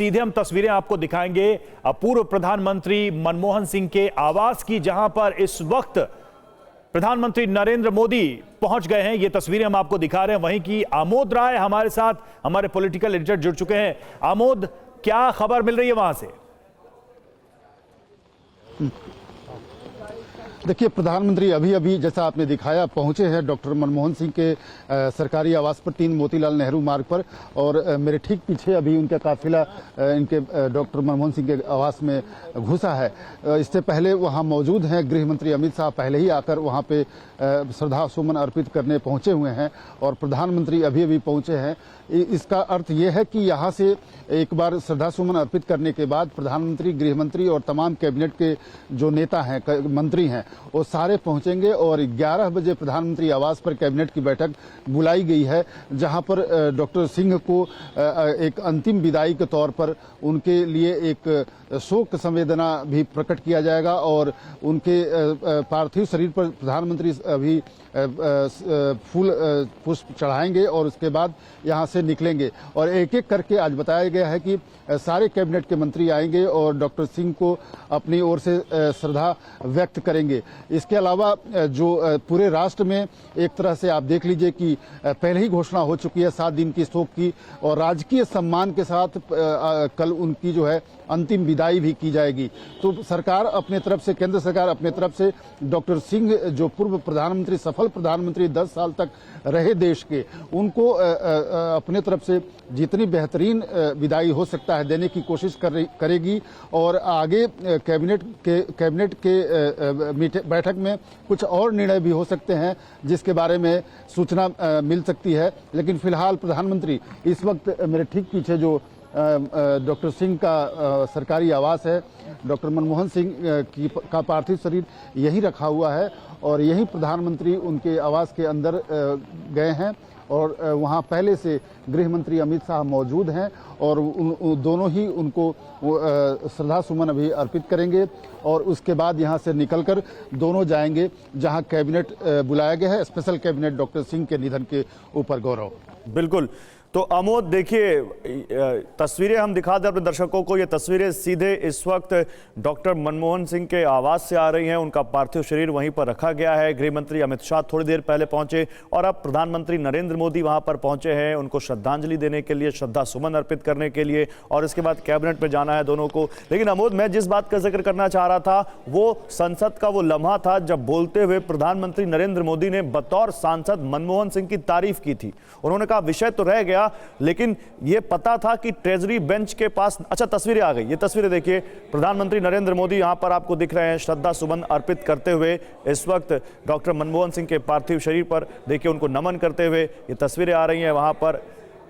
सीधे हम तस्वीरें आपको दिखाएंगे पूर्व प्रधानमंत्री मनमोहन सिंह के आवास की, जहां पर इस वक्त प्रधानमंत्री नरेंद्र मोदी पहुंच गए हैं। ये तस्वीरें हम आपको दिखा रहे हैं। वहीं की आमोद राय हमारे साथ, हमारे पॉलिटिकल एडिटर जुड़ चुके हैं। आमोद, क्या खबर मिल रही है वहां से? देखिए, प्रधानमंत्री अभी अभी जैसा आपने दिखाया पहुंचे हैं डॉक्टर मनमोहन सिंह के सरकारी आवास पर, 3 मोतीलाल नेहरू मार्ग पर। और मेरे ठीक पीछे अभी उनका काफिला इनके डॉक्टर मनमोहन सिंह के आवास में घुसा है। इससे पहले वहां मौजूद हैं गृह मंत्री अमित शाह, पहले ही आकर वहां पे श्रद्धा सुमन अर्पित करने पहुंचे हुए हैं और प्रधानमंत्री अभी अभी पहुंचे हैं। इसका अर्थ ये है कि यहाँ से एक बार श्रद्धा सुमन अर्पित करने के बाद प्रधानमंत्री, गृह मंत्री और तमाम कैबिनेट के जो नेता हैं, मंत्री हैं, वो सारे पहुंचेंगे। और 11 बजे प्रधानमंत्री आवास पर कैबिनेट की बैठक बुलाई गई है, जहां पर डॉक्टर सिंह को एक अंतिम विदाई के तौर पर उनके लिए एक शोक संवेदना भी प्रकट किया जाएगा और उनके पार्थिव शरीर पर प्रधानमंत्री अभी पुष्प चढ़ाएंगे और उसके बाद यहां से निकलेंगे। और एक एक करके आज बताया गया है कि सारे कैबिनेट के मंत्री आएंगे और डॉक्टर सिंह को अपनी ओर से श्रद्धा व्यक्त करेंगे। इसके अलावा जो पूरे राष्ट्र में एक तरह से आप देख लीजिए कि पहले ही घोषणा हो चुकी है 7 दिन की शोक की, और राजकीय सम्मान के साथ कल उनकी जो है अंतिम विदाई भी की जाएगी। तो सरकार अपने तरफ से, केंद्र सरकार अपने तरफ से डॉक्टर सिंह जो पूर्व प्रधानमंत्री, सफल प्रधानमंत्री 10 साल तक रहे देश के, उनको अपने तरफ से जितनी बेहतरीन विदाई हो सकता है देने की कोशिश करेगी। और आगे कैबिनेट के बैठक में कुछ और निर्णय भी हो सकते हैं जिसके बारे में सूचना मिल सकती है। लेकिन फिलहाल प्रधानमंत्री इस वक्त मेरे ठीक पीछे जो डॉक्टर सिंह का सरकारी आवास है, डॉक्टर मनमोहन सिंह का पार्थिव शरीर यहीं रखा हुआ है और यहीं प्रधानमंत्री उनके आवास के अंदर गए हैं। और वहाँ पहले से गृह मंत्री अमित शाह मौजूद हैं और दोनों ही उनको श्रद्धा सुमन अभी अर्पित करेंगे और उसके बाद यहाँ से निकलकर दोनों जाएंगे जहाँ कैबिनेट बुलाया गया है, स्पेशल कैबिनेट डॉक्टर सिंह के निधन के ऊपर। गौरव, बिल्कुल। तो आमोद, देखिए तस्वीरें हम दिखा दें अपने दर्शकों को। ये तस्वीरें सीधे इस वक्त डॉक्टर मनमोहन सिंह के आवास से आ रही हैं। उनका पार्थिव शरीर वहीं पर रखा गया है। गृह मंत्री अमित शाह थोड़ी देर पहले पहुंचे और अब प्रधानमंत्री नरेंद्र मोदी वहां पर पहुंचे हैं उनको श्रद्धांजलि देने के लिए, श्रद्धा सुमन अर्पित करने के लिए, और इसके बाद कैबिनेट में जाना है दोनों को। लेकिन आमोद, मैं जिस बात का जिक्र करना चाह रहा था वो संसद का वो लम्हा था जब बोलते हुए प्रधानमंत्री नरेंद्र मोदी ने बतौर सांसद मनमोहन सिंह की तारीफ की थी। उन्होंने कहा विषय तो रह गया, लेकिन यह पता था कि ट्रेजरी बेंच के पास। अच्छा, तस्वीरें आ गई, ये तस्वीरें देखिए। प्रधानमंत्री नरेंद्र मोदी यहां पर आपको दिख रहे हैं श्रद्धा सुमन अर्पित करते हुए इस वक्त डॉक्टर मनमोहन सिंह के पार्थिव शरीर पर। देखिए उनको नमन करते हुए ये तस्वीरें आ रही हैं। वहां पर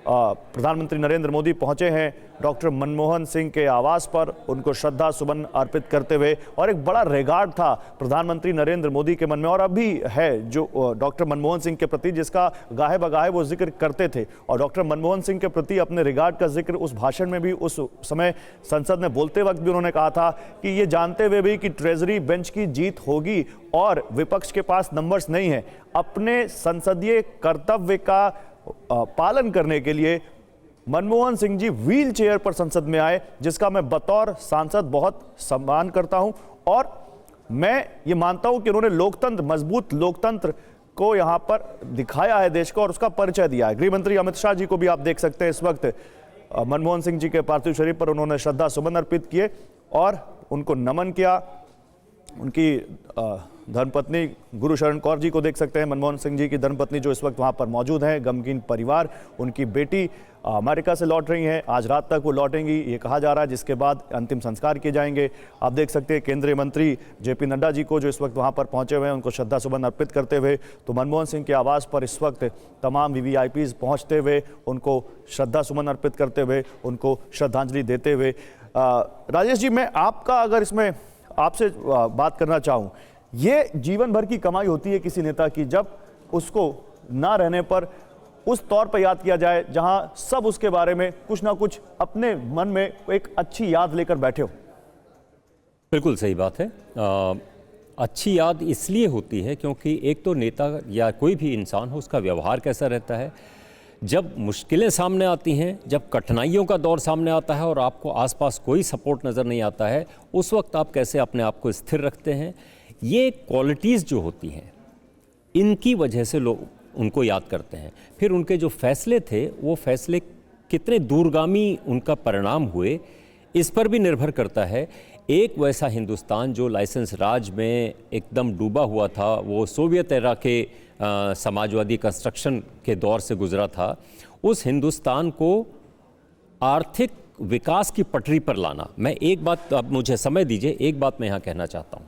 प्रधानमंत्री नरेंद्र मोदी पहुंचे हैं डॉक्टर मनमोहन सिंह के आवास पर उनको श्रद्धा सुमन अर्पित करते हुए। और एक बड़ा रिगार्ड था प्रधानमंत्री नरेंद्र मोदी के मन में, और अभी है, जो डॉक्टर मनमोहन सिंह के प्रति, जिसका गाहे बगाहे वो जिक्र करते थे। और डॉक्टर मनमोहन सिंह के प्रति अपने रिगार्ड का जिक्र उस भाषण में भी, उस समय संसद में बोलते वक्त भी उन्होंने कहा था कि ये जानते हुए भी कि ट्रेजरी बेंच की जीत होगी और विपक्ष के पास नंबर्स नहीं है, अपने संसदीय कर्तव्य का पालन करने के लिए मनमोहन सिंह जी व्हील चेयर पर संसद में आए, जिसका मैं बतौर सांसद बहुत सम्मान करता हूं। और मैं ये मानता हूं कि उन्होंने लोकतंत्र, मजबूत लोकतंत्र को यहां पर दिखाया है देश को और उसका परिचय दिया है। गृह मंत्री अमित शाह जी को भी आप देख सकते हैं इस वक्त मनमोहन सिंह जी के पार्थिव शरीर पर उन्होंने श्रद्धा सुमन अर्पित किए और उनको नमन किया। उनकी धर्मपत्नी गुरुशरण कौर जी को देख सकते हैं, मनमोहन सिंह जी की धर्मपत्नी जो इस वक्त वहां पर मौजूद हैं। गमगीन परिवार, उनकी बेटी अमेरिका से लौट रही हैं, आज रात तक वो लौटेंगी ये कहा जा रहा है, जिसके बाद अंतिम संस्कार किए जाएंगे। आप देख सकते हैं केंद्रीय मंत्री जेपी नड्डा जी को जो इस वक्त वहां पर पहुंचे हुए हैं, उनको श्रद्धा सुमन अर्पित करते हुए। तो मनमोहन सिंह के आवास पर इस वक्त तमाम वीवीआईपीज पहुंचते हुए उनको श्रद्धा सुमन अर्पित करते हुए, उनको श्रद्धांजलि देते हुए। राजेश जी, मैं आपका अगर इसमें आपसे बात करना चाहूं, ये जीवन भर की कमाई होती है किसी नेता की जब उसको ना रहने पर उस तौर पर याद किया जाए जहां सब उसके बारे में कुछ ना कुछ अपने मन में एक अच्छी याद लेकर बैठे हो। बिल्कुल सही बात है। अच्छी याद इसलिए होती है क्योंकि एक तो नेता या कोई भी इंसान हो उसका व्यवहार कैसा रहता है, जब मुश्किलें सामने आती हैं, जब कठिनाइयों का दौर सामने आता है और आपको आसपास कोई सपोर्ट नज़र नहीं आता है, उस वक्त आप कैसे अपने आप को स्थिर रखते हैं, ये क्वालिटीज़ जो होती हैं, इनकी वजह से लोग उनको याद करते हैं। फिर उनके जो फैसले थे, वो फैसले कितने दूरगामी उनका परिणाम हुए, इस पर भी निर्भर करता है। एक वैसा हिंदुस्तान जो लाइसेंस राज में एकदम डूबा हुआ था, वो सोवियत एरा के समाजवादी कंस्ट्रक्शन के दौर से गुजरा था, उस हिंदुस्तान को आर्थिक विकास की पटरी पर लाना। मैं एक बात, अब मुझे समय दीजिए, एक बात मैं यहाँ कहना चाहता हूँ।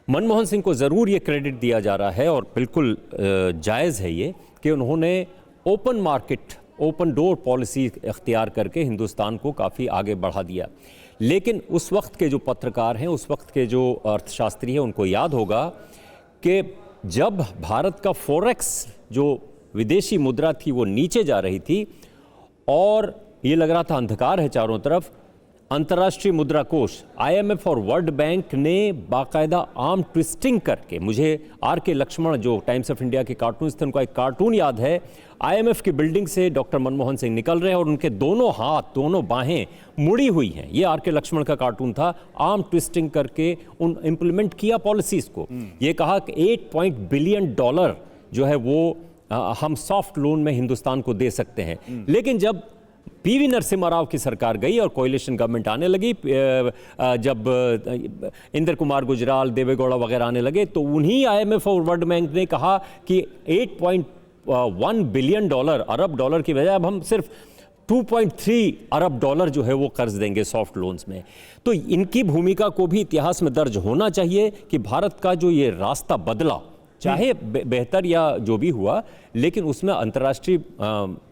मनमोहन सिंह को ज़रूर ये क्रेडिट दिया जा रहा है और बिल्कुल जायज़ है ये कि उन्होंने open market, open door policy इख्तियार करके हिंदुस्तान को काफ़ी आगे बढ़ा दिया। लेकिन उस वक्त के जो पत्रकार हैं, उस वक्त के जो अर्थशास्त्री हैं, उनको याद होगा कि जब भारत का फॉरेक्स जो विदेशी मुद्रा थी वो नीचे जा रही थी और ये लग रहा था अंधकार है चारों तरफ, अंतर्राष्ट्रीय मुद्रा कोष IMF और वर्ल्ड बैंक ने बाकायदा आर्म ट्विस्टिंग करके, मुझे R.K. लक्ष्मण जो टाइम्स ऑफ इंडिया के कार्टून्स थे, उनका एक कार्टून याद है, IMF की बिल्डिंग से डॉक्टर मनमोहन सिंह निकल रहे हैं और उनके दोनों हाथ, दोनों बाहें मुड़ी हुई हैं। ये R.K. लक्ष्मण का कार्टून था। आर्म ट्विस्टिंग करके उन इम्प्लीमेंट किया पॉलिसीज़ को। ये कहा कि $8 बिलियन जो है वो हम सॉफ्ट लोन में हिंदुस्तान को दे सकते हैं। लेकिन जब PV नरसिम्हा राव की सरकार गई और कोalition गवर्नमेंट आने लगी, जब इंद्र कुमार गुजराल, देवेगौड़ा वगैरह आने लगे, तो उन्हीं IMF और वर्ल्ड बैंक ने कहा कि $8.1 बिलियन अरब डॉलर की बजाय अब हम सिर्फ $2.3 अरब जो है वो कर्ज देंगे सॉफ्ट लोन्स में। तो इनकी भूमिका को भी इतिहास में दर्ज होना चाहिए कि भारत का जो ये रास्ता बदला, चाहे बेहतर या जो भी हुआ, लेकिन उसमें अंतर्राष्ट्रीय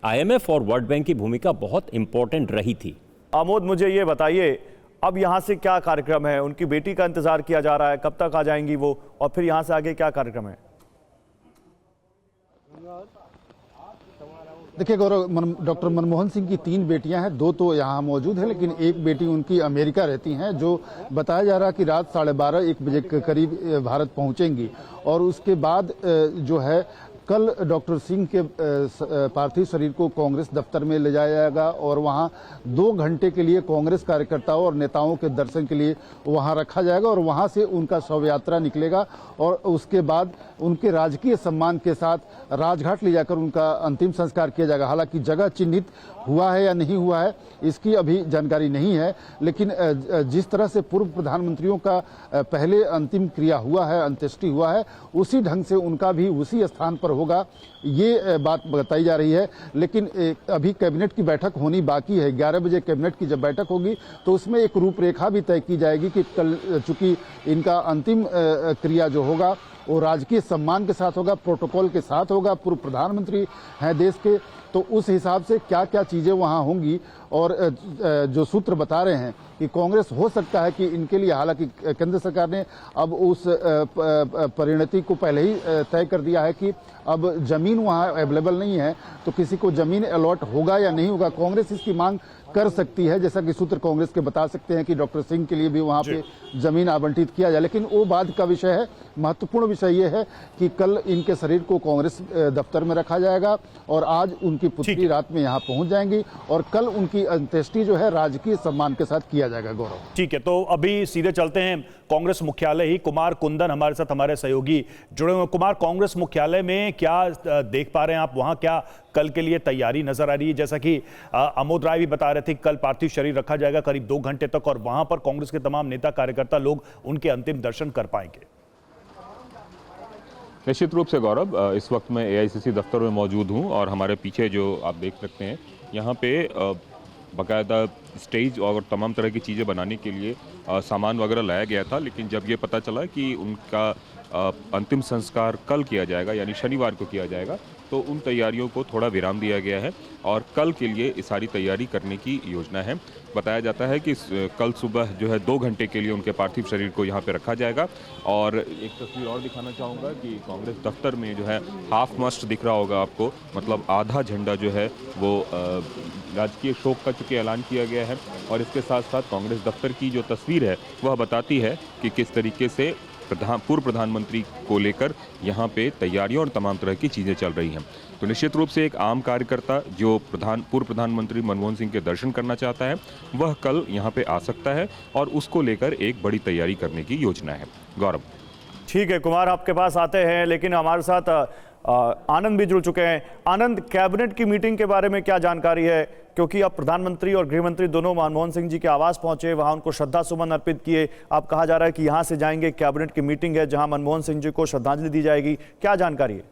IMF और वर्ल्ड बैंक की भूमिका बहुत इंपॉर्टेंट रही थी। आमोद, मुझे ये बताइए, अब यहाँ से क्या कार्यक्रम है? उनकी बेटी का इंतजार किया जा रहा है, कब तक आ जाएंगी वो, और फिर यहाँ से आगे क्या कार्यक्रम है? देखिए गौरव, डॉक्टर मनमोहन सिंह की 3 बेटियां हैं, 2 तो यहाँ मौजूद है, लेकिन एक बेटी उनकी अमेरिका रहती हैं, जो बताया जा रहा है कि रात 12:30-1 बजे के करीब भारत पहुंचेंगी। और उसके बाद जो है कल डॉक्टर सिंह के पार्थिव शरीर को कांग्रेस दफ्तर में ले जाया जाएगा और वहां 2 घंटे के लिए कांग्रेस कार्यकर्ताओं और नेताओं के दर्शन के लिए वहां रखा जाएगा और वहां से उनका शव यात्रा निकलेगा और उसके बाद उनके राजकीय सम्मान के साथ राजघाट ले जाकर उनका अंतिम संस्कार किया जाएगा। हालांकि जगह चिन्हित हुआ है या नहीं हुआ है, इसकी अभी जानकारी नहीं है, लेकिन जिस तरह से पूर्व प्रधानमंत्रियों का पहले अंतिम क्रिया हुआ है, अंत्येष्टि हुआ है, उसी ढंग से उनका भी उसी स्थान पर होगा, ये बात बताई जा रही है। लेकिन अभी कैबिनेट की बैठक होनी बाकी है। 11 बजे कैबिनेट की जब बैठक होगी तो उसमें एक रूपरेखा भी तय की जाएगी कि कल चूंकि इनका अंतिम क्रिया जो होगा वो राजकीय सम्मान के साथ होगा, प्रोटोकॉल के साथ होगा, पूर्व प्रधानमंत्री हैं देश के, तो उस हिसाब से क्या क्या चीज़ें वहाँ होंगी। और जो सूत्र बता रहे हैं कि कांग्रेस हो सकता है कि इनके लिए, हालांकि केंद्र सरकार ने अब उस परिणति को पहले ही तय कर दिया है कि अब जमीन वहाँ अवेलेबल नहीं है, तो किसी को जमीन अलॉट होगा या नहीं होगा, कांग्रेस इसकी मांग कर सकती है। जैसा कि सूत्र कांग्रेस के बता सकते हैं कि डॉक्टर सिंह के लिए भी वहां पे जमीन आवंटित किया जाए, लेकिन वो बाद का विषय है। महत्वपूर्ण विषय ये है कि कल इनके शरीर को कांग्रेस दफ्तर में रखा जाएगा और आज उनकी पुत्री रात में यहाँ पहुंच जाएंगी और कल उनकी अंत्येष्टि जो है राजकीय सम्मान के साथ किया जाएगा। गौरव, ठीक है, तो अभी सीधे चलते हैं कांग्रेस मुख्यालय ही। कुमार कुंदन हमारे साथ, हमारे सहयोगी जुड़े हुए। कुमार, कांग्रेस मुख्यालय में क्या देख पा रहे हैं आप? वहां क्या कल के लिए तैयारी नजर आ रही है? जैसा कि आमोद राय भी बता रहे थे, कल पार्थिव शरीर रखा जाएगा करीब 2 घंटे तक और वहां पर कांग्रेस के तमाम नेता कार्यकर्ता लोग उनके अंतिम दर्शन कर पाएंगे। निश्चित रूप से गौरव, इस वक्त मैं AICC दफ्तर में मौजूद हूं और हमारे पीछे जो आप देख सकते हैं, यहाँ पे बाकायदा स्टेज और तमाम तरह की चीज़ें बनाने के लिए सामान वगैरह लाया गया था। लेकिन जब ये पता चला कि उनका अंतिम संस्कार कल किया जाएगा, यानी शनिवार को किया जाएगा, तो उन तैयारियों को थोड़ा विराम दिया गया है और कल के लिए सारी तैयारी करने की योजना है। बताया जाता है कि कल सुबह जो है 2 घंटे के लिए उनके पार्थिव शरीर को यहाँ पे रखा जाएगा। और एक तस्वीर और दिखाना चाहूँगा कि कांग्रेस दफ्तर में जो है हाफ मास्ट दिख रहा होगा आपको, मतलब आधा झंडा जो है वो राजकीय शोक का चूँकि ऐलान किया गया है। और इसके साथ साथ कांग्रेस दफ्तर की जो तस्वीर है वह बताती है कि किस तरीके से पूर्व प्रधानमंत्री को लेकर यहाँ पे तैयारियां और तमाम तरह की चीज़ें चल रही हैं। तो निश्चित रूप से एक आम कार्यकर्ता जो पूर्व प्रधानमंत्री मनमोहन सिंह के दर्शन करना चाहता है वह कल यहाँ पे आ सकता है और उसको लेकर एक बड़ी तैयारी करने की योजना है। गौरव। ठीक है कुमार, आपके पास आते हैं, लेकिन हमारे साथ आनंद भी जुड़ चुके हैं। आनंद, कैबिनेट की मीटिंग के बारे में क्या जानकारी है? क्योंकि अब प्रधानमंत्री और गृहमंत्री दोनों मनमोहन सिंह जी के आवास पहुंचे, वहां उनको श्रद्धा सुमन अर्पित किए। अब कहा जा रहा है कि यहां से जाएंगे, कैबिनेट की मीटिंग है जहां मनमोहन सिंह जी को श्रद्धांजलि दी जाएगी। क्या जानकारी है?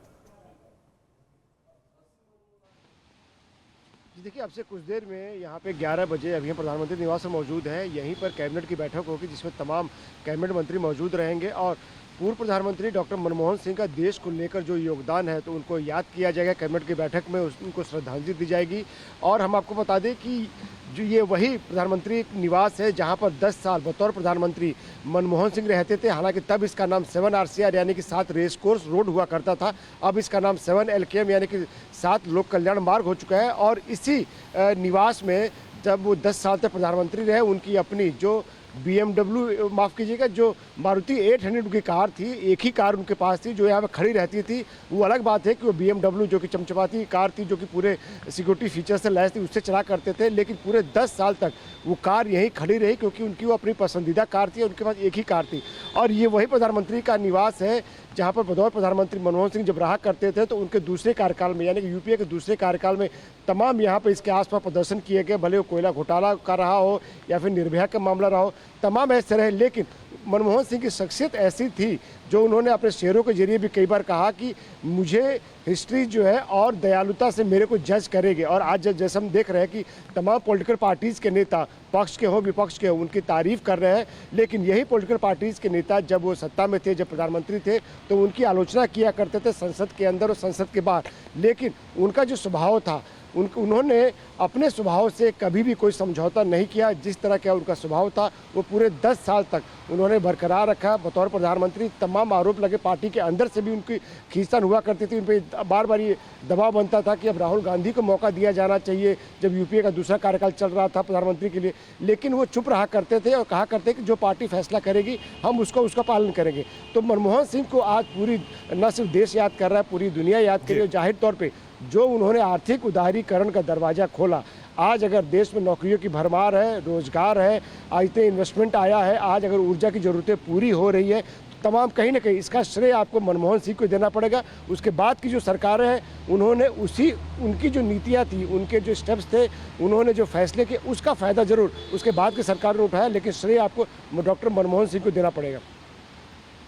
देखिए, अब से कुछ देर में यहाँ पे 11 बजे अभी हम प्रधानमंत्री निवास में मौजूद हैं। यहीं पर कैबिनेट की बैठक होगी जिसमें तमाम कैबिनेट मंत्री मौजूद रहेंगे और पूर्व प्रधानमंत्री डॉक्टर मनमोहन सिंह का देश को लेकर जो योगदान है तो उनको याद किया जाएगा। कैबिनेट की बैठक में उनको श्रद्धांजलि दी जाएगी। और हम आपको बता दें कि जो ये वही प्रधानमंत्री निवास है जहां पर 10 साल बतौर प्रधानमंत्री मनमोहन सिंह रहते थे। हालांकि तब इसका नाम 7 RCR यानी कि 7 रेस कोर्स रोड हुआ करता था। अब इसका नाम 7 LKM यानी कि 7 लोक कल्याण मार्ग हो चुका है। और इसी निवास में जब वो 10 साल तक प्रधानमंत्री रहे, उनकी अपनी जो BMW माफ़ कीजिएगा, जो मारुति 800 की कार थी, एक ही कार उनके पास थी जो यहाँ पे खड़ी रहती थी। वो अलग बात है कि वो BMW जो कि चमचमाती कार थी, जो कि पूरे सिक्योरिटी फीचर से लैस थी, उससे चला करते थे। लेकिन पूरे 10 साल तक वो कार यहीं खड़ी रही क्योंकि उनकी वो अपनी पसंदीदा कार थी, उनके पास एक ही कार थी। और ये वही प्रधानमंत्री का निवास है जहाँ पर बतौर प्रधानमंत्री मनमोहन सिंह जब रहा करते थे तो उनके दूसरे कार्यकाल में यानी कि UPA के दूसरे कार्यकाल में तमाम यहाँ पर इसके आसपास प्रदर्शन किए गए, भले वो कोयला घोटाला का रहा हो या फिर निर्भया का मामला रहा हो, तमाम ऐसे रहे। लेकिन मनमोहन सिंह की शख्सियत ऐसी थी जो उन्होंने अपने शेयरों के जरिए भी कई बार कहा कि मुझे हिस्ट्री जो है और दयालुता से मेरे को जज करेगी। और आज जैसे हम देख रहे हैं कि तमाम पॉलिटिकल पार्टीज़ के नेता, पक्ष के हो विपक्ष के हो, उनकी तारीफ कर रहे हैं। लेकिन यही पॉलिटिकल पार्टीज़ के नेता जब वो सत्ता में थे, जब प्रधानमंत्री थे, तो उनकी आलोचना किया करते थे संसद के अंदर और संसद के बाहर। लेकिन उनका जो स्वभाव था, उन्होंने अपने स्वभाव से कभी भी कोई समझौता नहीं किया। जिस तरह का उनका स्वभाव था वो पूरे 10 साल तक उन्होंने बरकरार रखा बतौर प्रधानमंत्री। तमाम आरोप लगे, पार्टी के अंदर से भी उनकी खींचतान हुआ करती थी, उन पर बार बार ये दबाव बनता था कि अब राहुल गांधी को मौका दिया जाना चाहिए, जब UPA का दूसरा कार्यकाल चल रहा था प्रधानमंत्री के लिए। लेकिन वो चुप रहा करते थे और कहा करते कि जो पार्टी फैसला करेगी हम उसका पालन करेंगे। तो मनमोहन सिंह को आज पूरी न सिर्फ देश याद कर रहा है, पूरी दुनिया याद कर रही है। जाहिर तौर पर जो उन्होंने आर्थिक उदारीकरण का दरवाज़ा खोला, आज अगर देश में नौकरियों की भरमार है, रोजगार है, आज इतने इन्वेस्टमेंट आया है, आज अगर ऊर्जा की ज़रूरतें पूरी हो रही है, तमाम कहीं ना कहीं इसका श्रेय आपको मनमोहन सिंह को देना पड़ेगा। उसके बाद की जो सरकारें हैं उन्होंने उनकी जो नीतियाँ थी, उनके जो स्टेप्स थे, उन्होंने जो फैसले किए, उसका फ़ायदा ज़रूर उसके बाद की सरकार ने उठाया, लेकिन श्रेय आपको डॉक्टर मनमोहन सिंह को देना पड़ेगा।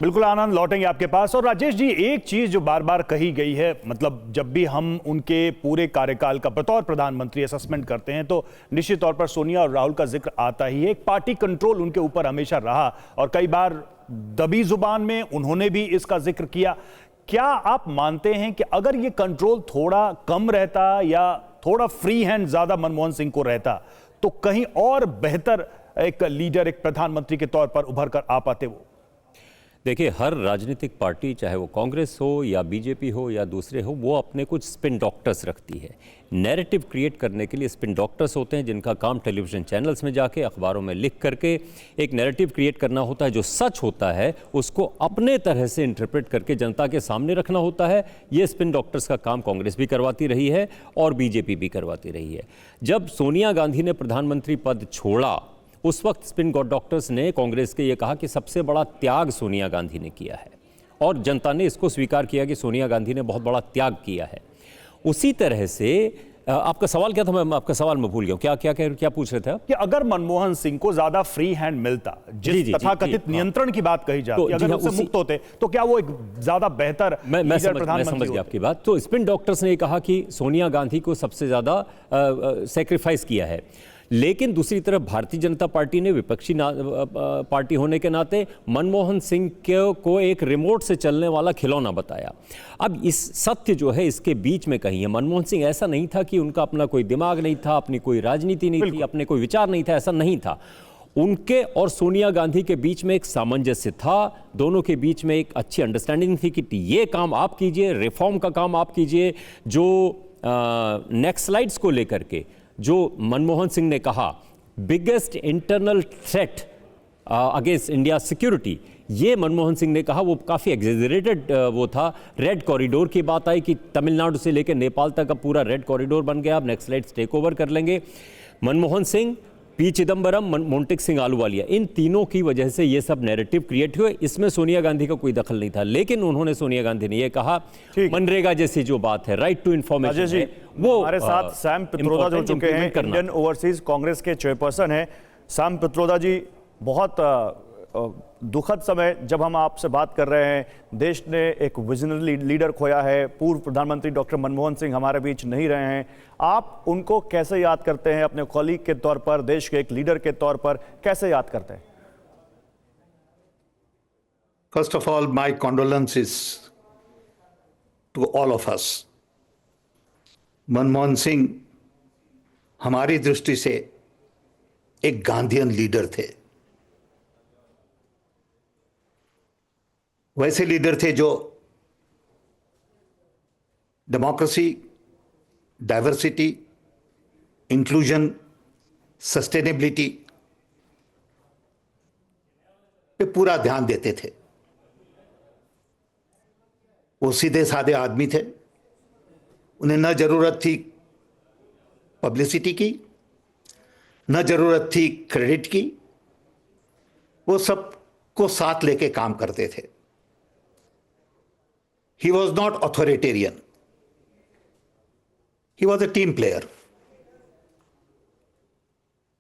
बिल्कुल आनंद, लौटेंगे आपके पास। और राजेश जी, एक चीज जो बार बार कही गई है, मतलब जब भी हम उनके पूरे कार्यकाल का बतौर प्रधानमंत्री असेसमेंट करते हैं तो निश्चित तौर पर सोनिया और राहुल का जिक्र आता ही है। एक पार्टी कंट्रोल उनके ऊपर हमेशा रहा और कई बार दबी जुबान में उन्होंने भी इसका जिक्र किया। क्या आप मानते हैं कि अगर ये कंट्रोल थोड़ा कम रहता या थोड़ा फ्री हैंड ज्यादा मनमोहन सिंह को रहता तो कहीं और बेहतर एक लीडर, एक प्रधानमंत्री के तौर पर उभर कर आ पाते वो? देखिए, हर राजनीतिक पार्टी, चाहे वो कांग्रेस हो या BJP हो या दूसरे हो, वो अपने कुछ स्पिन डॉक्टर्स रखती है। नैरेटिव क्रिएट करने के लिए स्पिन डॉक्टर्स होते हैं जिनका काम टेलीविज़न चैनल्स में जाके, अखबारों में लिख करके एक नैरेटिव क्रिएट करना होता है। जो सच होता है उसको अपने तरह से इंटरप्रेट करके जनता के सामने रखना होता है। ये स्पिन डॉक्टर्स का काम कांग्रेस भी करवाती रही है और BJP भी करवाती रही है। जब सोनिया गांधी ने प्रधानमंत्री पद छोड़ा, उस वक्त स्पिन डॉक्टर्स ने कांग्रेस के ये कहा कि सबसे बड़ा त्याग सोनिया गांधी ने किया है और जनता ने इसको स्वीकार किया कि सोनिया गांधी ने बहुत बड़ा त्याग किया है। उसी तरह से आपका सवाल क्या था? मैं आपका सवाल में भूल गया। क्या पूछ रहे थे आप? कि अगर मनमोहन सिंह को ज्यादा फ्री हैंड मिलता, जिस तथाकथित नियंत्रण की बात कही जाती, तो अगर उससे मुक्त होते तो क्या वो एक ज्यादा बेहतर मैं समझ गया आपकी बात। तो स्पिन डॉक्टर्स ने कहा कि सोनिया गांधी को सबसे ज्यादा सैक्रिफाइस किया है। लेकिन दूसरी तरफ भारतीय जनता पार्टी ने विपक्षी पार्टी होने के नाते मनमोहन सिंह को एक रिमोट से चलने वाला खिलौना बताया। अब इस सत्य जो है इसके बीच में कहीं है। मनमोहन सिंह ऐसा नहीं था कि उनका अपना कोई दिमाग नहीं था, अपनी कोई राजनीति नहीं थी, अपने कोई विचार नहीं था, ऐसा नहीं था। उनके और सोनिया गांधी के बीच में एक सामंजस्य था, दोनों के बीच में एक अच्छी अंडरस्टैंडिंग थी कि ये काम आप कीजिए, रिफॉर्म का काम आप कीजिए। जो नेक्स्ट स्लाइड्स को लेकर के जो मनमोहन सिंह ने कहा, biggest internal threat against India security, ये मनमोहन सिंह ने कहा। वो काफ़ी एग्जेजरेटेड वो था। रेड कॉरिडोर की बात आई कि तमिलनाडु से लेकर नेपाल तक अब पूरा रेड कॉरिडोर बन गया, अब नक्सलाइट्स टेक ओवर कर लेंगे। मनमोहन सिंह, पी चिदम्बरम, मोंटेक सिंह आलूवालिया, इन तीनों की वजह से ये सब नैरेटिव क्रिएट हुए। इसमें सोनिया गांधी का कोई दखल नहीं था, लेकिन उन्होंने, सोनिया गांधी ने ये कहा, मनरेगा जैसी जो बात है, राइट टू इन्फॉर्मेशन है, वो हमारे साथ सैम पित्रोदा जुड़ चुके हैं, इंडियन ओवरसीज कांग्रेस के चेयरपर्सन हैं। सैम पित्रोदा जी, बहुत दुखद समय जब हम आपसे बात कर रहे हैं, देश ने एक विजनरी लीडर खोया है, पूर्व प्रधानमंत्री डॉक्टर मनमोहन सिंह हमारे बीच नहीं रहे हैं। आप उनको कैसे याद करते हैं, अपने कॉलीग के तौर पर, देश के एक लीडर के तौर पर कैसे याद करते हैं? First of all, my condolences to all of us. Manmohan Singh हमारी दृष्टि से एक गांधीयन लीडर थे। वैसे लीडर थे जो डेमोक्रेसी, डाइवर्सिटी, इंक्लूजन, सस्टेनेबिलिटी पे पूरा ध्यान देते थे। वो सीधे साधे आदमी थे। उन्हें न जरूरत थी पब्लिसिटी की, न जरूरत थी क्रेडिट की। वो सबको साथ लेके काम करते थे। He was not authoritarian. He was a team player.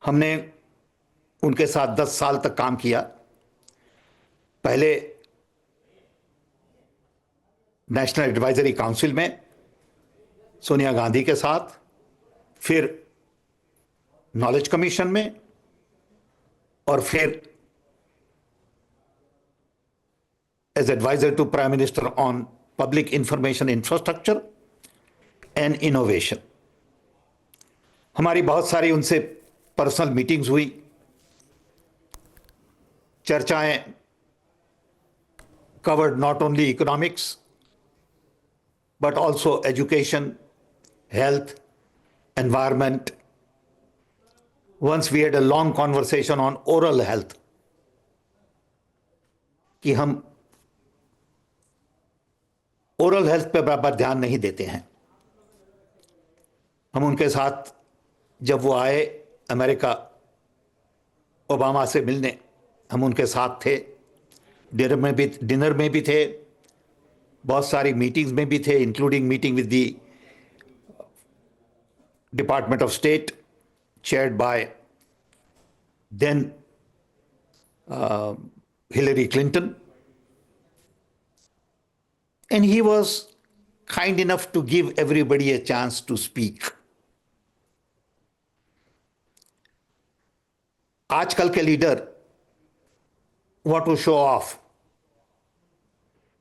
हमने उनके साथ 10 साल तक काम किया। पहले नेशनल एडवाइजरी काउंसिल में सोनिया गांधी के साथ, फिर नॉलेज कमीशन में, और फिर as adviser to prime minister on public information infrastructure and innovation. हमारी बहुत सारी उनसे पर्सनल मीटिंग्स हुई, चर्चाएं covered not only economics but also education, health, environment. Once we had a long conversation on oral health कि हम oral health पे बराबर ध्यान नहीं देते हैं। हम उनके साथ जब वो आए अमेरिका ओबामा से मिलने, हम उनके साथ थे। डिनर में भी थे, बहुत सारी मीटिंग्स में भी थे, including meeting with the department of state chaired by then Hillary Clinton. And he was kind enough to give everybody a chance to speak. आजकल के leader want to show off,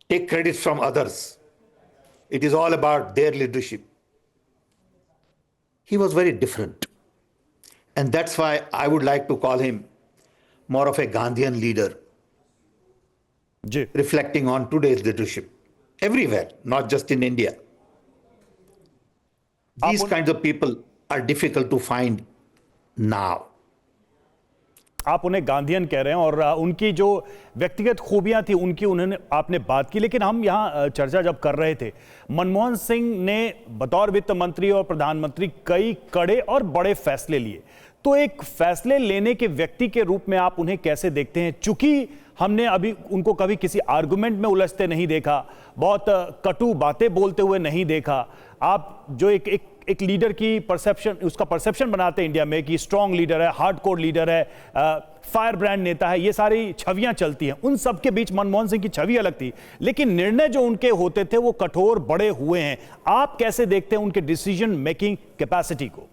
take credit from others. It is all about their leadership. He was very different. And that's why I would like to call him more of a Gandhian leader, reflecting on today's leadership. Everywhere, not just in India. These kinds of people are difficult to find now. आप उन्हें Gandhian कह रहे हैं और उनकी जो व्यक्तिगत खूबियां थी उनकी उन्होंने आपने बात की, लेकिन हम यहाँ चर्चा जब कर रहे थे, मनमोहन सिंह ने बतौर वित्त मंत्री और प्रधानमंत्री कई कड़े और बड़े फैसले लिए। तो एक फैसले लेने के व्यक्ति के रूप में आप उन्हें कैसे देखते हैं? चूंकि हमने अभी उनको कभी किसी आर्गुमेंट में उलझते नहीं देखा, बहुत कटु बातें बोलते हुए नहीं देखा। आप जो एक लीडर की परसेप्शन, उसका परसेप्शन बनाते हैं इंडिया में कि स्ट्रांग लीडर है, हार्डकोर लीडर है, फायर ब्रांड नेता है, ये सारी छवियां चलती हैं। उन सब के बीच मनमोहन सिंह की छवि अलग थी, लेकिन निर्णय जो उनके होते थे वो कठोर बड़े हुए हैं। आप कैसे देखते हैं उनके डिसीजन मेकिंग कैपेसिटी को?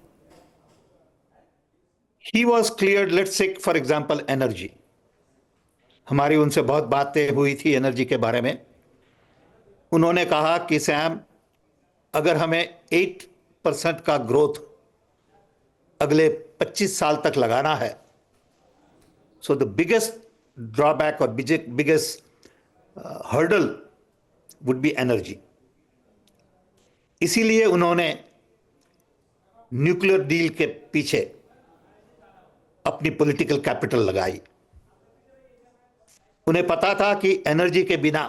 He was cleared, let's take for example energy. हमारी उनसे बहुत बातें हुई थी एनर्जी के बारे में। उन्होंने कहा कि सैम, अगर हमें 8% का ग्रोथ अगले 25 साल तक लगाना है, सो द बिगेस्ट ड्रॉबैक और biggest hurdle would be energy. इसीलिए उन्होंने न्यूक्लियर डील के पीछे अपनी पॉलिटिकल कैपिटल लगाई। उन्हें पता था कि एनर्जी के बिना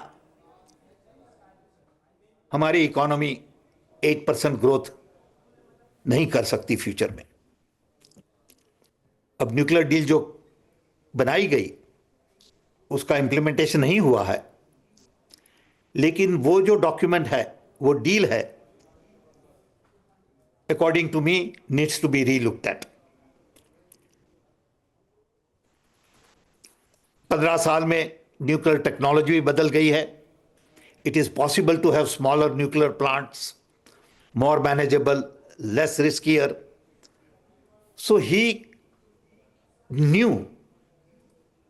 हमारी इकोनॉमी 8% ग्रोथ नहीं कर सकती फ्यूचर में। अब न्यूक्लियर डील जो बनाई गई उसका इंप्लीमेंटेशन नहीं हुआ है, लेकिन वो जो डॉक्यूमेंट है, वो डील है, according to me needs to be relooked at. 15 साल में न्यूक्लियर टेक्नोलॉजी भी बदल गई है। It is possible to have smaller nuclear plants, more manageable, less riskier. So he knew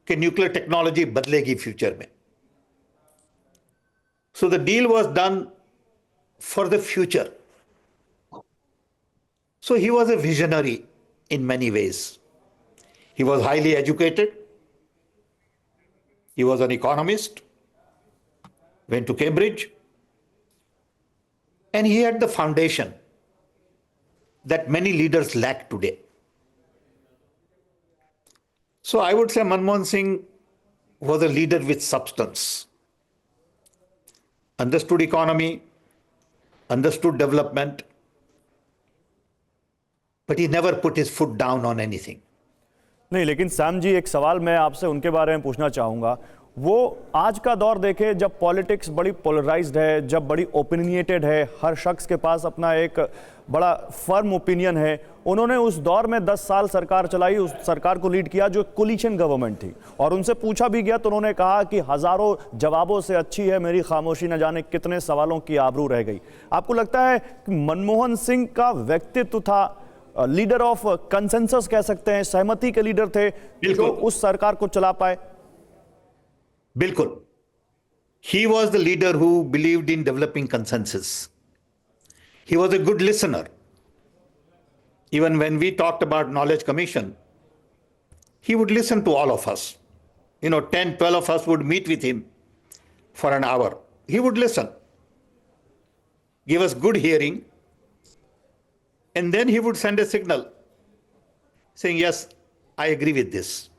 कि न्यूक्लियर टेक्नोलॉजी बदलेगी फ्यूचर में। So the deal was done for the future. So he was a visionary in many ways. He was highly educated. He was an economist, went to Cambridge, and he had the foundation that many leaders lack today. So I would say Manmohan Singh was a leader with substance, understood economy, understood development, but he never put his foot down on anything. नहीं, लेकिन Sam जी, एक सवाल मैं आपसे उनके बारे में पूछना चाहूँगा। वो आज का दौर देखे जब पॉलिटिक्स बड़ी पोलराइज्ड है, जब बड़ी ओपिनियटेड है, हर शख्स के पास अपना एक बड़ा फर्म ओपिनियन है। उन्होंने उस दौर में 10 साल सरकार चलाई, उस सरकार को लीड किया जो कोलिशन गवर्नमेंट थी, और उनसे पूछा भी गया तो उन्होंने कहा कि हज़ारों जवाबों से अच्छी है मेरी खामोशी, न जाने कितने सवालों की आबरू रह गई। आपको लगता है कि मनमोहन सिंह का व्यक्तित्व था, लीडर ऑफ कंसेंसस कह सकते हैं, सहमति के लीडर थे जो उस सरकार को चला पाए? बिल्कुल, he was the leader who believed in developing consensus. He was a good listener. Even when we talked about Knowledge Commission, he would listen to all of us. 10, 12 of us would meet with him for an hour. He would listen, give us good hearing, and then he would send a signal saying, yes, I agree with this.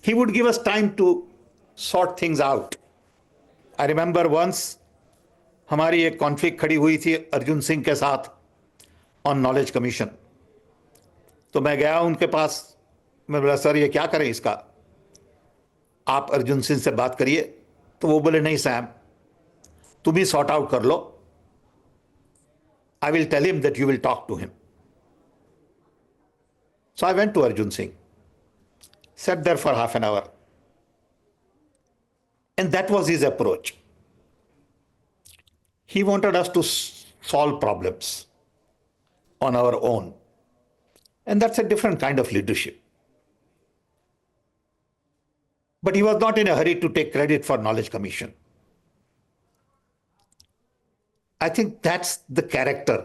He would give us time to sort things out. I remember once हमारी एक conflict खड़ी हुई थी अर्जुन सिंह के साथ on knowledge commission. तो मैं गया उनके पास, मैं बोला सर ये क्या करें इसका, आप अर्जुन सिंह से बात करिए। तो वो बोले नहीं सैम, तुम ही सॉर्ट आउट कर लो, I will tell him that you will talk to him. So I went to Arjun Singh, sat there for half an hour, and that was his approach. He wanted us to solve problems on our own, and that's a different kind of leadership. But he was not in a hurry to take credit for Knowledge Commission. I think that's the character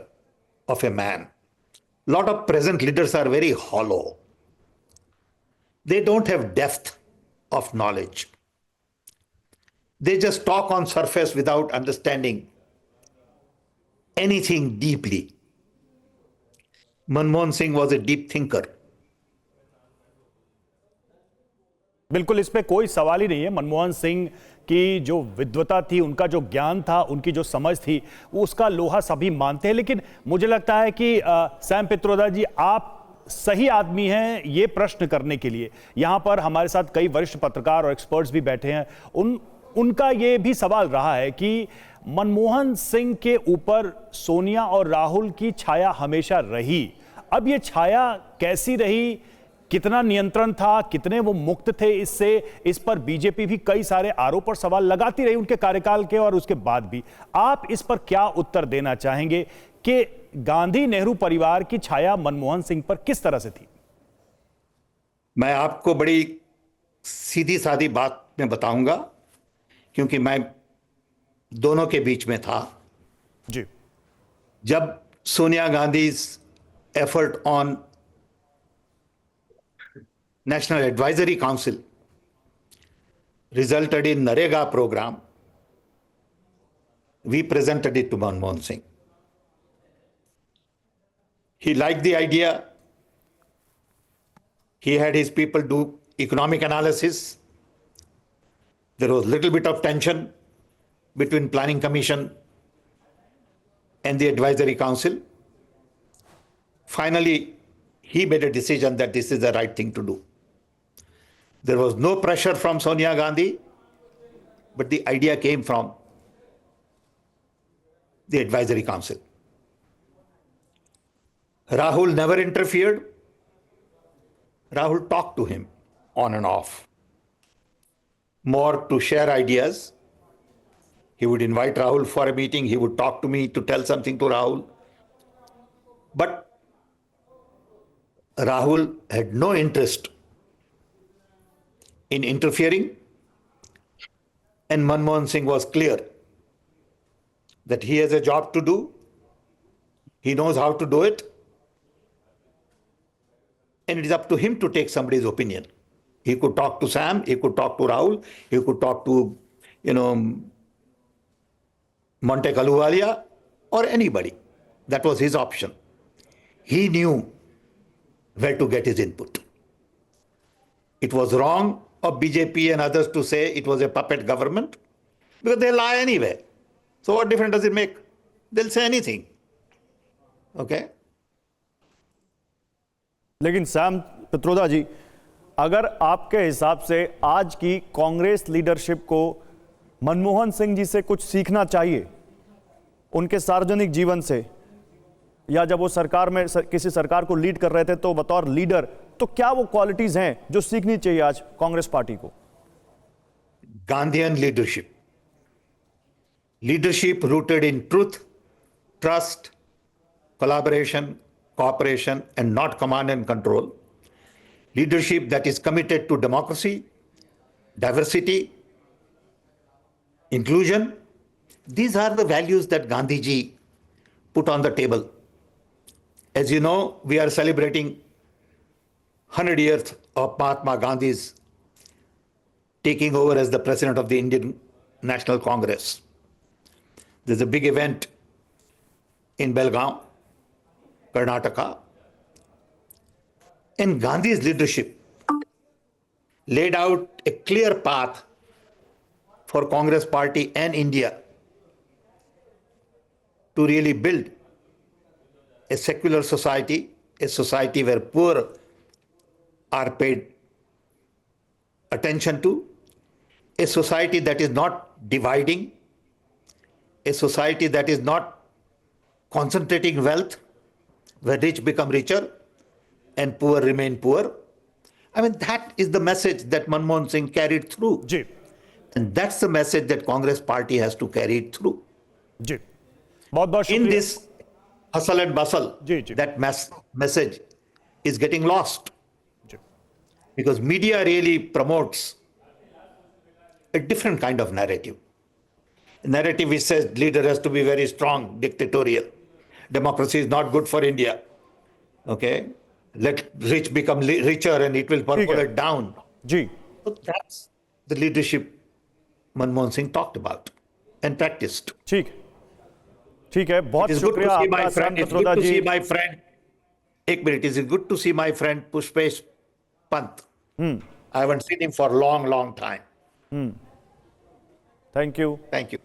of a man. A lot of present leaders are very hollow. They don't have depth of knowledge. They just talk on surface without understanding anything deeply. Manmohan Singh was a deep thinker. बिल्कुल, इस पे कोई सवाल ही नहीं है। मनमोहन सिंह की जो विद्वता थी, उनका जो ज्ञान था, उनकी जो समझ थी, उसका लोहा सभी मानते हैं। लेकिन मुझे लगता है कि सैम पित्रोदा जी, आप सही आदमी हैं ये प्रश्न करने के लिए। यहां पर हमारे साथ कई वरिष्ठ पत्रकार और एक्सपर्ट्स भी बैठे हैं। उनका ये भी सवाल रहा है कि मनमोहन सिंह के ऊपर सोनिया और राहुल की छाया हमेशा रही। अब ये छाया कैसी रही, कितना नियंत्रण था, कितने वो मुक्त थे इससे, इस पर बीजेपी भी कई सारे आरोप और सवाल लगाती रही उनके कार्यकाल के और उसके बाद भी। आप इस पर क्या उत्तर देना चाहेंगे कि गांधी नेहरू परिवार की छाया मनमोहन सिंह पर किस तरह से थी? मैं आपको बड़ी सीधी सादी बात में बताऊंगा, क्योंकि मैं दोनों के बीच में था जी। जब Sonia Gandhi's effort on National Advisory Council resulted in Narega program, we presented it to Manmohan Singh. He liked the idea. He had his people do economic analysis. There was little bit of tension between Planning Commission and the Advisory Council. Finally, he made a decision that this is the right thing to do. There was no pressure from Sonia Gandhi, but the idea came from the Advisory Council. Rahul never interfered. Rahul talked to him on and off, more to share ideas. He would invite Rahul for a meeting. He would talk to me to tell something to Rahul. But Rahul had no interest in interfering, and Manmohan Singh was clear that he has a job to do. He knows how to do it, and it is up to him to take somebody's opinion. He could talk to Sam, he could talk to Rahul, he could talk to, Montek Ahluwalia or anybody. That was his option. He knew where to get his input. It was wrong of BJP and others to say it was a puppet government, because they lie anyway. So what difference does it make? They'll say anything. Okay? लेकिन Sam Pitroda जी, अगर आपके हिसाब से आज की Congress leadership को मनमोहन सिंह जी से कुछ सीखना चाहिए, उनके सार्वजनिक जीवन से, या जब वो सरकार में किसी सरकार को लीड कर रहे थे तो बतौर लीडर, तो क्या वो क्वालिटीज हैं जो सीखनी चाहिए आज कांग्रेस पार्टी को? Gandhian leadership. Leadership rooted in truth, trust, collaboration, cooperation, and not command and control. Leadership that is committed to democracy, diversity, inclusion. These are the values that Gandhiji put on the table. As you know, we are celebrating 100 years of Mahatma Gandhi's taking over as the president of the Indian National Congress. There's a big event in Belgaum, Karnataka. And Gandhi's leadership laid out a clear path for Congress Party and India to really build a secular society, a society where poor are paid attention to, a society that is not dividing, a society that is not concentrating wealth, where rich become richer and poor remain poor. I mean, that is the message that Manmohan Singh carried through. जी And that's the message that Congress Party has to carry it through. जी बहुत बहुत In शुक्रिया। this hustle and bustle, ji, ji. that message is getting lost. Ji Because media really promotes a different kind of narrative. A narrative which says leader has to be very strong, dictatorial. Democracy is not good for India. Okay? Let rich become richer and it will percolate down. Ji, So that's the leadership Manmohan Singh talked about and practiced. ठीक है, बहुत It is good to शुक्रिया see my आपका Sam friend. It's Pitroda good to ji. see my friend. एक minute. It is good to see my friend Pushpesh Pant. I haven't seen him for a long, long time. Thank you. Thank you.